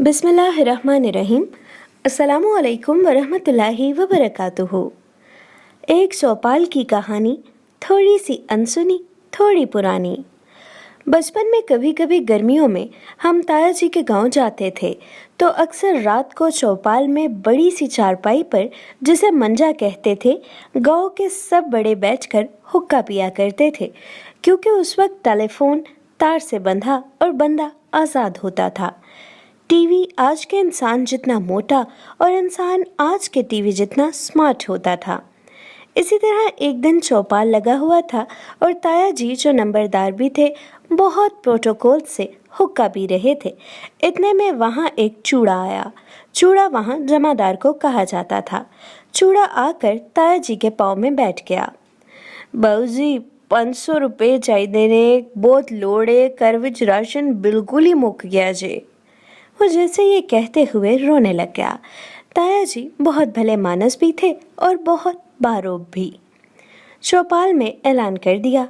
बिस्मिल्लाहिर्रहमानिर्रहीम। अस्सलामु अलैकुम वरहमतुल्लाहि वबरकातुहू। एक चौपाल की कहानी, थोड़ी सी अनसुनी, थोड़ी पुरानी। बचपन में कभी कभी गर्मियों में हम ताया जी के गांव जाते थे तो अक्सर रात को चौपाल में बड़ी सी चारपाई पर, जिसे मंजा कहते थे, गांव के सब बड़े बैठकर हुक्का पिया करते थे, क्योंकि उस वक्त टेलीफोन तार से बंधा और बंदा आज़ाद होता था। टीवी आज के इंसान जितना मोटा और इंसान आज के टीवी जितना स्मार्ट होता था। इसी तरह एक दिन चौपाल लगा हुआ था और ताया जी, जो नंबरदार भी थे, बहुत प्रोटोकॉल से हुक्का पी रहे थे। इतने में वहाँ एक चूड़ा आया। चूड़ा वहाँ जमादार को कहा जाता था। चूड़ा आकर ताया जी के पाँव में बैठ गया। बाऊ जी, 500 रुपये चाहिए ने, बहुत लोड़ है, कर विच राशन बिल्कुल ही मुक गया जे। वो जैसे ये कहते हुए रोने लग गया। ताया जी बहुत भले मानस भी थे और बहुत बारोब भी। चौपाल में ऐलान कर दिया,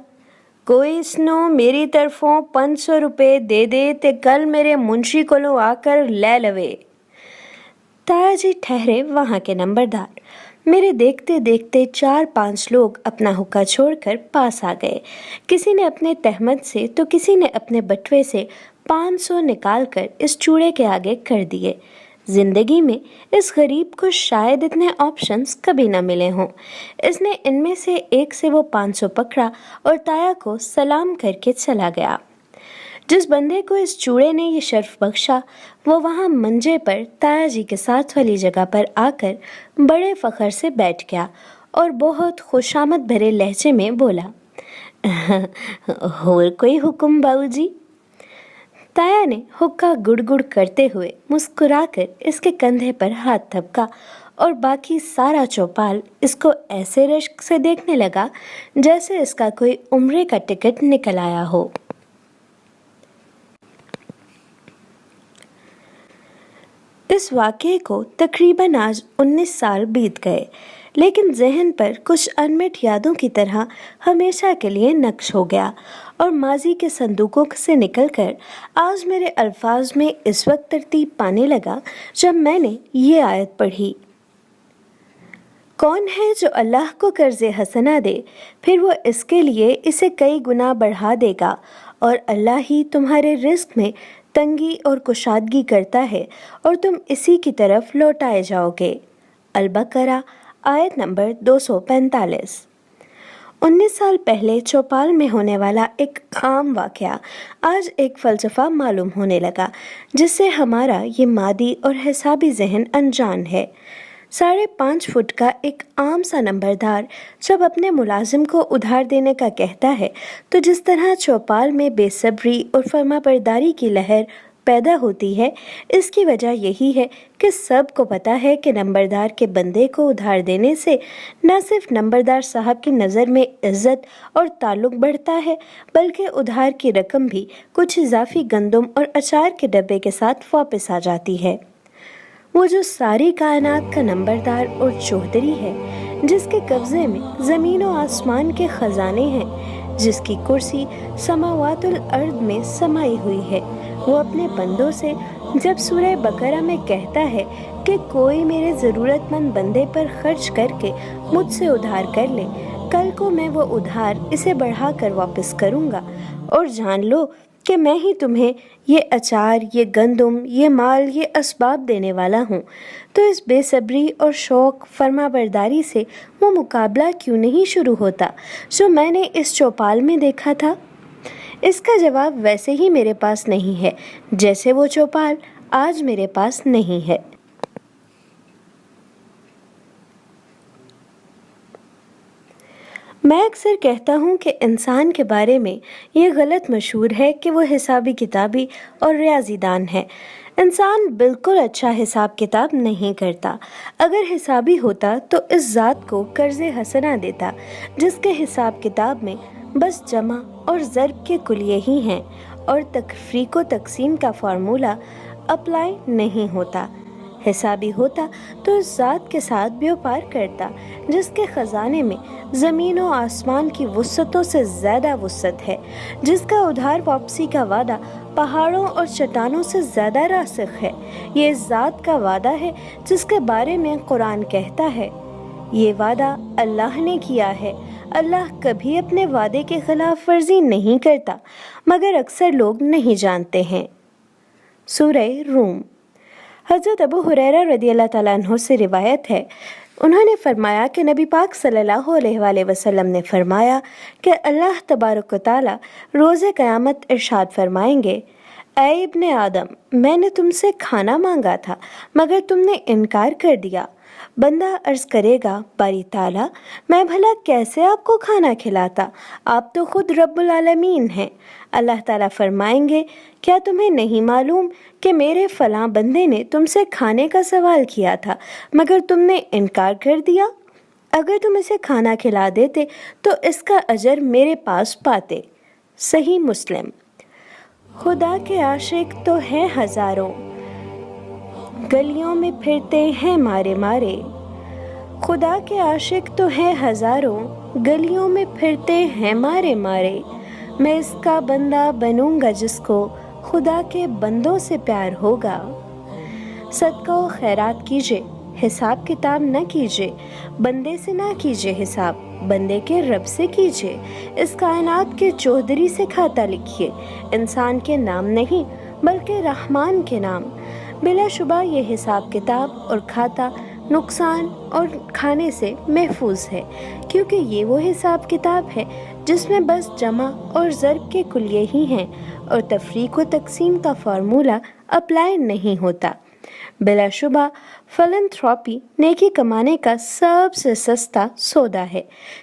कोई इसनो मेरी तरफों 500 रुपये दे दे ते कल मेरे मुंशी कोलों आकर ले लवे। ताया जी ठहरे वहाँ के नंबरदार। मेरे देखते देखते 4-5 लोग अपना हुक्का छोड़कर पास आ गए। किसी ने अपने तहमद से तो किसी ने अपने बटुए से 500 निकालकर इस चूड़े के आगे कर दिए। जिंदगी में इस गरीब को शायद इतने ऑप्शंस कभी न मिले हों। इसने इनमें से एक से वो 500 पकड़ा और ताया को सलाम करके चला गया। जिस बंदे को इस चूड़े ने ये शर्फ बख्शा, वो वहाँ मंजे पर ताया जी के साथ वाली जगह पर आकर बड़े फखर से बैठ गया और बहुत खुशामद भरे लहजे में बोला, और कोई हुक्म बाबूजी? ताया ने हुक्का गुड़गुड़ करते हुए मुस्कुराकर इसके कंधे पर हाथ थपका और बाकी सारा चौपाल इसको ऐसे रश्क से देखने लगा जैसे इसका कोई उम्रे का टिकट निकल आया हो। इस वाक़ये को तकरीबन आज 19 साल बीत गए, लेकिन जहन पर कुछ अनमिट यादों की तरह हमेशा के लिए नक्श हो गया और माजी के संदूकों से निकलकर आज मेरे अल्फाज में इस वक्त तरतीब पाने लगा जब मैंने ये आयत पढ़ी, कौन है जो अल्लाह को कर्ज़े हसना दे, फिर वो इसके लिए इसे कई गुना बढ़ा देगा, और अल्लाह ही तुम्हारे रिस्क में तंगी और कुशादगी करता है और तुम इसी की तरफ लौटाए जाओगे। अल-बकरा आयत नंबर 245। 19 साल पहले चौपाल में होने वाला एक आम वाक़या आज एक फ़लसफ़ा मालूम होने लगा जिससे हमारा ये मादी और हिसाबी जहन अनजान है। 5.5 फुट का एक आम सा नंबरदार जब अपने मुलाजिम को उधार देने का कहता है तो जिस तरह चौपाल में बेसब्री और फर्माबरदारी की लहर पैदा होती है, इसकी वजह यही है कि सबको पता है कि नंबरदार के बंदे को उधार देने से न सिर्फ नंबरदार साहब की नज़र में इज़्ज़त और ताल्लुक़ बढ़ता है, बल्कि उधार की रकम भी कुछ इजाफी गंदम और अचार के डब्बे के साथ वापस आ जाती है। वो जो सारी कायनात का नंबरदार और चौधरी है, जिसके कब्ज़े में ज़मीन और आसमान के ख़जाने हैं, जिसकी कुर्सी समावातुल अर्द में समाई हुई है, वो अपने बंदों से जब सूरह बकरा में कहता है कि कोई मेरे ज़रूरतमंद बंदे पर खर्च करके मुझसे उधार कर ले, कल को मैं वो उधार इसे बढ़ा कर वापस करूँगा, और जान लो कि मैं ही तुम्हें ये अचार, ये गंदम, ये माल, ये असबाब देने वाला हूँ, तो इस बेसब्री और शौक़ फरमाबरदारी से वो मुकाबला क्यों नहीं शुरू होता जो मैंने इस चौपाल में देखा था? इसका जवाब वैसे ही मेरे पास नहीं है जैसे वो चौपाल आज मेरे पास नहीं है। मैं अक्सर कहता हूँ कि इंसान के बारे में ये गलत मशहूर है कि वो हिसाबी किताबी और रियाजीदान है। इंसान बिल्कुल अच्छा हिसाब किताब नहीं करता। अगर हिसाबी होता तो इस ज़ात को कर्ज़े हसना देता जिसके हिसाब किताब में बस जमा और ज़र्ब के कुलिये ही हैं और तकफ़रीक़ व तक़सीम का फार्मूला अप्लाई नहीं होता। حسابی ہوتا تو اس ذات کے ساتھ بیوپار کرتا جس کے خزانے میں زمین و آسمان کی وسعتوں سے زیادہ وسعت ہے، جس کا ادھار واپسی کا وعدہ پہاڑوں اور چٹانوں سے زیادہ راسخ ہے۔ یہ اس ذات کا وعدہ ہے جس کے بارے میں قرآن کہتا ہے، یہ وعدہ اللہ نے کیا ہے، اللہ کبھی اپنے وعدے کے خلاف ورزی نہیں کرتا، مگر اکثر لوگ نہیں جانتے ہیں۔ سورہ روم۔ حضرت ابو ہریرہ رضی اللہ تعالیٰ عنہ سے روایت ہے، انہوں نے فرمایا کہ نبی پاک صلی اللہ علیہ وآلہ وسلم نے فرمایا کہ اللہ تبارک و تعالیٰ روز قیامت ارشاد فرمائیں گے، اے ابن آدم، میں نے تم سے کھانا مانگا تھا مگر تم نے انکار کر دیا۔ بندہ عرض کرے گا، باری تعالیٰ، میں بھلا کیسے آپ کو کھانا کھلاتا، آپ تو خود رب العالمین ہیں۔ اللہ تعالیٰ فرمائیں گے، کیا تمہیں نہیں معلوم کہ میرے فلاں بندے نے تم سے کھانے کا سوال کیا تھا مگر تم نے انکار کر دیا؟ اگر تم اسے کھانا کھلا دیتے تو اس کا اجر میرے پاس پاتے۔ صحیح مسلم۔ خدا کے عاشق تو ہیں ہزاروں، گلیوں میں پھرتے ہیں مارے مارے۔ خدا کے عاشق تو ہیں ہزاروں، گلیوں میں پھرتے ہیں مارے مارے۔ میں اس کا بندہ بنوں گا جس کو خدا کے بندوں سے پیار ہوگا۔ صدقہ و خیرات کیجئے، حساب کتاب نہ کیجئے، بندے سے نہ کیجئے حساب، بندے کے رب سے کیجئے۔ اس کائنات کے چودھری سے کھاتا لکھیے، انسان کے نام نہیں بلکہ رحمان کے نام۔ بلا شبہ یہ حساب کتاب اور کھاتا نقصان اور کھانے سے محفوظ ہے، کیونکہ یہ وہ حساب کتاب ہے جس میں بس جمع اور ضرب کے کلیے ہی ہیں اور تفریق و تقسیم کا فارمولہ اپلائی نہیں ہوتا۔ بلا شبہ فلنتھراپی نیکی کمانے کا سب سے سستا سودا ہے،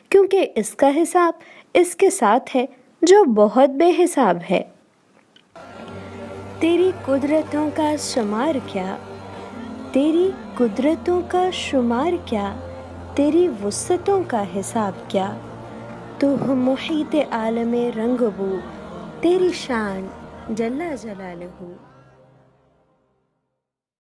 کیونکہ اس کا حساب اس کے ساتھ ہے جو بہت بے حساب ہے۔ تیری قدرتوں کا شمار کیا، تیری قدرتوں کا شمار کیا، تیری وسعتوں کا حساب کیا۔ تو محیط عالم رنگ بو، تیری شان جل جلالہ۔